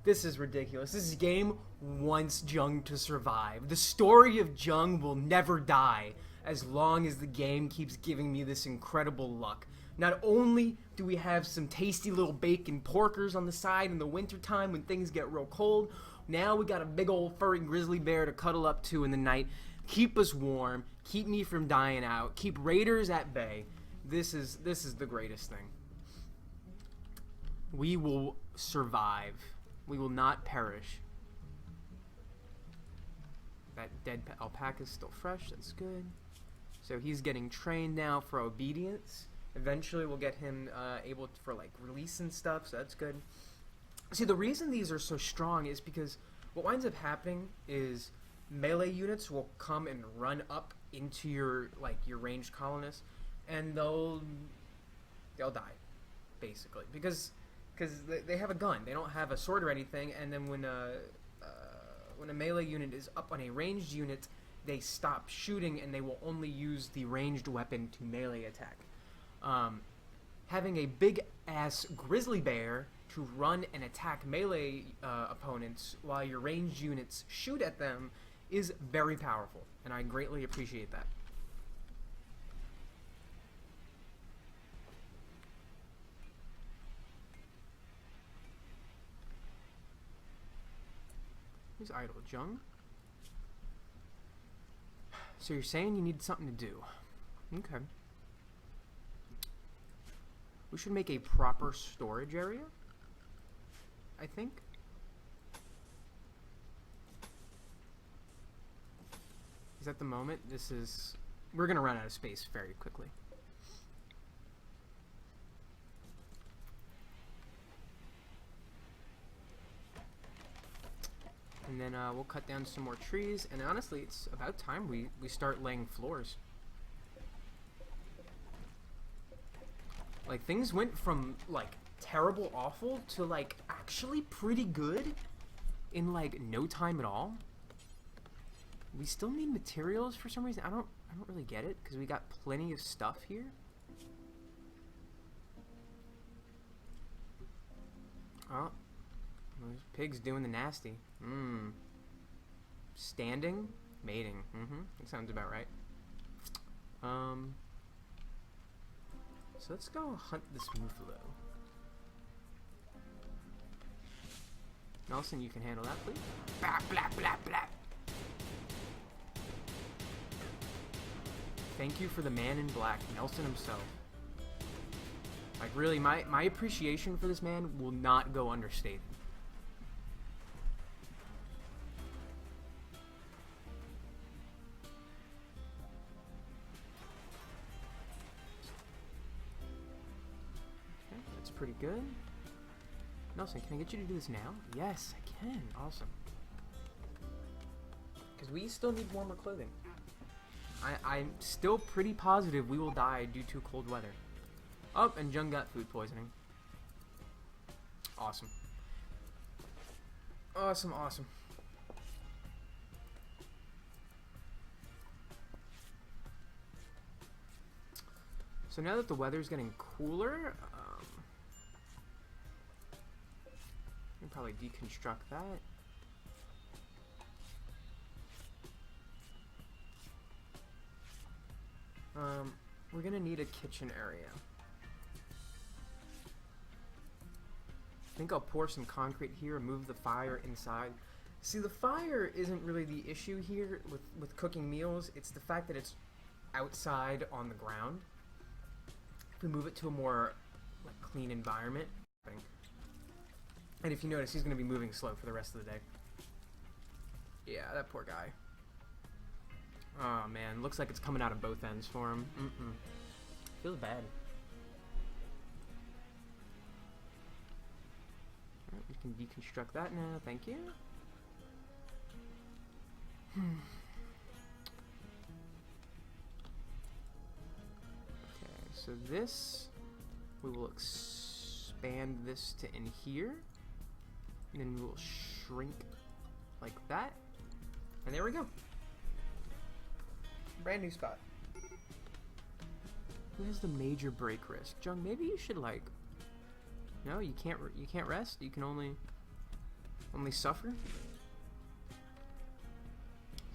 This is ridiculous. This game wants Jung to survive. The story of Jung will never die as long as the game keeps giving me this incredible luck. Not only do we have some tasty little bacon porkers on the side in the wintertime when things get real cold, now we got a big old furry grizzly bear to cuddle up to in the night, keep us warm, keep me from dying out, keep raiders at bay. This is the greatest thing. We will survive. We will not perish. That dead alpaca is still fresh. That's good. So he's getting trained now for obedience. Eventually we'll get him able for like release and stuff, so that's good. See, the reason these are so strong is because what winds up happening is melee units will come and run up into your ranged colonists, and they'll die, basically, because they have a gun. They don't have a sword or anything, and then when a melee unit is up on a ranged unit, they stop shooting and they will only use the ranged weapon to melee attack. Having a big ass grizzly bear to run and attack melee opponents while your ranged units shoot at them is very powerful, and I greatly appreciate that. Who's idle? Jung? So you're saying you need something to do. Okay. We should make a proper storage area, I think. Because at the moment, we're going to run out of space very quickly. And then we'll cut down some more trees, and honestly, it's about time we start laying floors. Like, things went from, like, terrible, awful to, like, actually pretty good in, like, no time at all. We still need materials for some reason. I don't really get it, because we got plenty of stuff here. Oh, those pigs doing the nasty. Standing, mating. That sounds about right. So let's go hunt this muffalo. Nelson, you can handle that, please. Blah, blah, blah, blah. Thank you for the man in black, Nelson himself. Like, really, my appreciation for this man will not go understated. Okay, that's pretty good. Nelson, can I get you to do this now? Yes, I can. Awesome. Because we still need warmer clothing. I'm still pretty positive we will die due to cold weather. Oh, and Jung got food poisoning. Awesome. Awesome, awesome. So now that the weather's getting cooler, we can probably deconstruct that. We're gonna need a kitchen area. I think I'll pour some concrete here and move the fire inside. See, the fire isn't really the issue here with cooking meals. It's the fact that it's outside on the ground. If we move it to a more clean environment. And if you notice, he's going to be moving slow for the rest of the day. Yeah, that poor guy. Oh, man. Looks like it's coming out of both ends for him. Feels bad. Alright, we can deconstruct that now. Thank you. Okay, so this, we will expand this to in here. And then we will shrink like that. And there we go. Brand new spot. Who has the major break risk? Jung, maybe you should no, you can't rest. You can only suffer.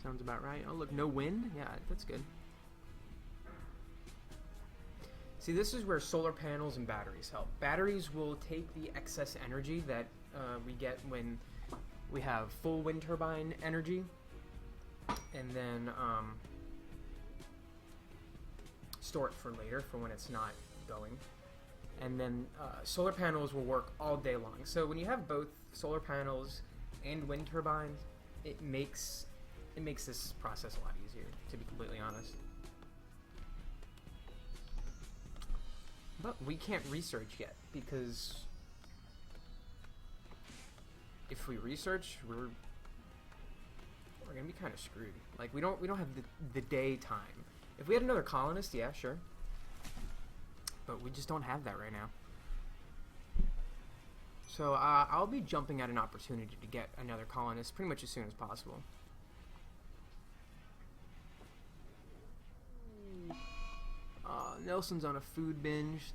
Sounds about right. Oh look, no wind. Yeah, that's good. See, this is where solar panels and batteries help. Batteries will take the excess energy that we get when we have full wind turbine energy, and then store it for later for when it's not going. And then solar panels will work all day long. So when you have both solar panels and wind turbines, it makes this process a lot easier, to be completely honest. But we can't research yet, because if we research, we're we're gonna be kind of screwed. Like, we don't have the daytime. If we had another colonist, yeah, sure. But we just don't have that right now. So I'll be jumping at an opportunity to get another colonist pretty much as soon as possible. Nelson's on a food binge.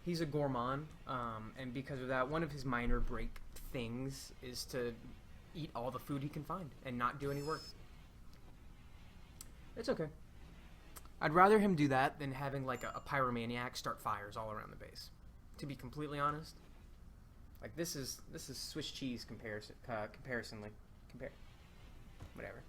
He's a gourmand, and because of that, one of his minor break things is to eat all the food he can find and not do any work. It's okay. I'd rather him do that than having like a pyromaniac start fires all around the base. To be completely honest, like this is Swiss cheese comparisonly. Whatever.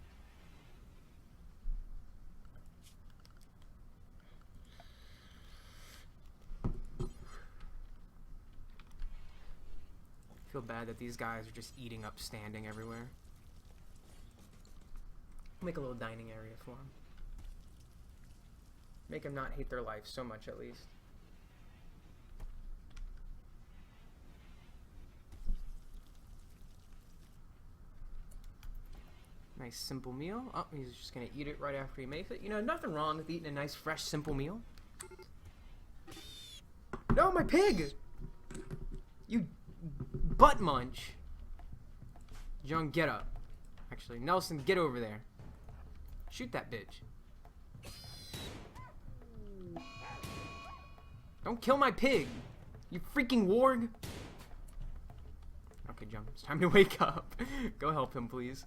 I feel bad that these guys are just eating up standing everywhere. Make a little dining area for them. Make them not hate their life so much, at least. Nice simple meal. Oh, he's just gonna eat it right after he makes it. You know, nothing wrong with eating a nice, fresh, simple meal. No, my pig! You butt munch. Jung, get up. Actually, Nelson, get over there. Shoot that bitch. Don't kill my pig, you freaking warg. Okay, Jung, it's time to wake up. Go help him, please.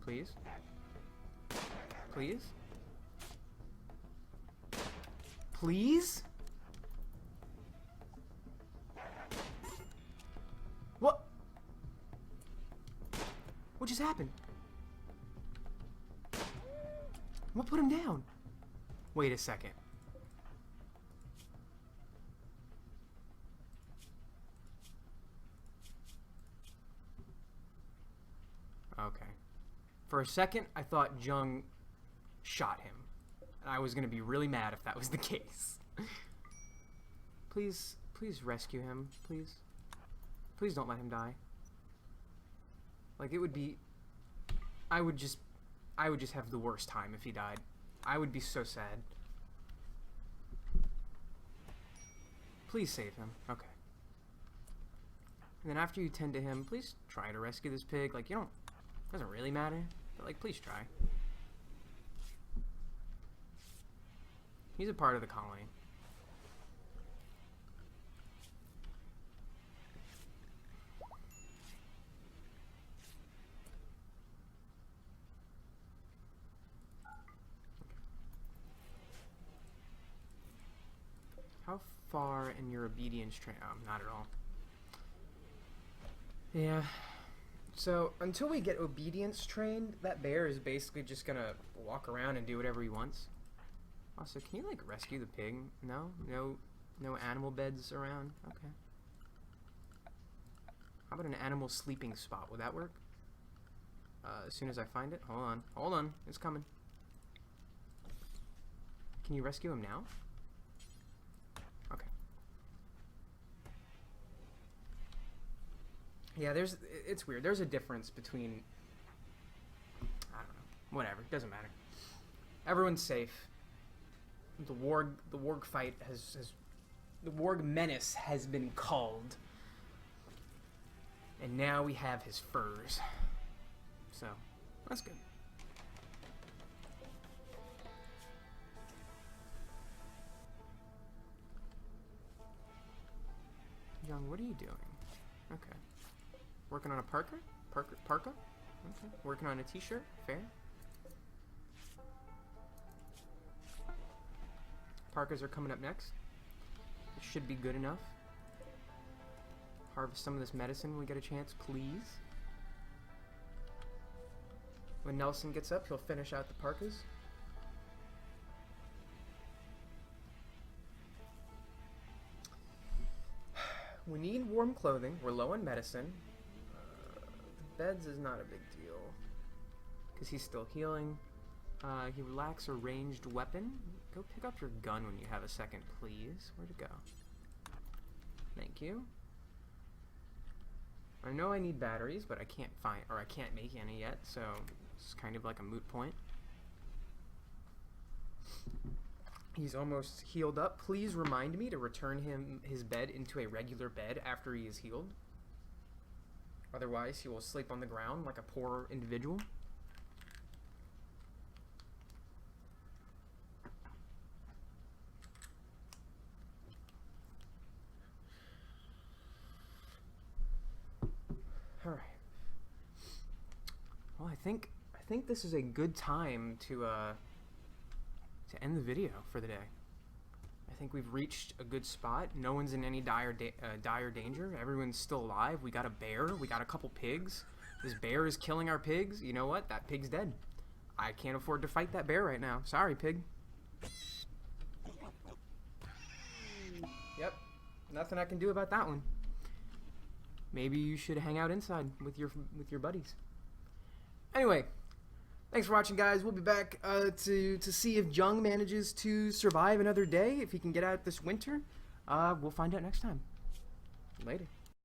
Please? Please? Please? What? What just happened? What put him down? Wait a second. Okay. For a second, I thought Jung shot him. And I was gonna be really mad if that was the case. Please rescue him, please. Please don't let him die. Like, it would be... I would just have the worst time if he died. I would be so sad. Please save him. Okay. And then after you tend to him, please try to rescue this pig. Like, you don't... It doesn't really matter. But, like, please try. He's a part of the colony. How far in your obedience train? Oh, not at all. Yeah. So, until we get obedience trained, that bear is basically just gonna walk around and do whatever he wants. Also, can you, like, rescue the pig? No? No animal beds around? Okay. How about an animal sleeping spot? Would that work? As soon as I find it? Hold on. Hold on. It's coming. Can you rescue him now? Okay. Yeah, it's weird. There's a difference between... I don't know. Whatever. Doesn't matter. Everyone's safe. The warg fight the warg menace has been culled. And now we have his furs. So, that's good. Jung, what are you doing? Okay. Working on a parka? Parka? Okay. Working on a t-shirt? Fair. Parkas are coming up next. It should be good enough. Harvest some of this medicine when we get a chance, please. When Nelson gets up, he'll finish out the parkas. We need warm clothing. We're low on medicine. The beds is not a big deal. Because he's still healing. He lacks a ranged weapon. Go pick up your gun when you have a second, please. Where'd it go? Thank you. I know I need batteries, but I can't find, or I can't make any yet, so it's kind of like a moot point. He's almost healed up. Please remind me to return him his bed into a regular bed after he is healed. Otherwise, he will sleep on the ground like a poor individual. All right. Well, I think this is a good time to end the video for the day. I think we've reached a good spot. No one's in any dire danger. Everyone's still alive. We got a bear. We got a couple pigs. This bear is killing our pigs. You know what? That pig's dead. I can't afford to fight that bear right now. Sorry, pig. Yep. Nothing I can do about that one. Maybe you should hang out inside with your buddies. Anyway, thanks for watching, guys. We'll be back to see if Jung manages to survive another day, if he can get out this winter. We'll find out next time. Later.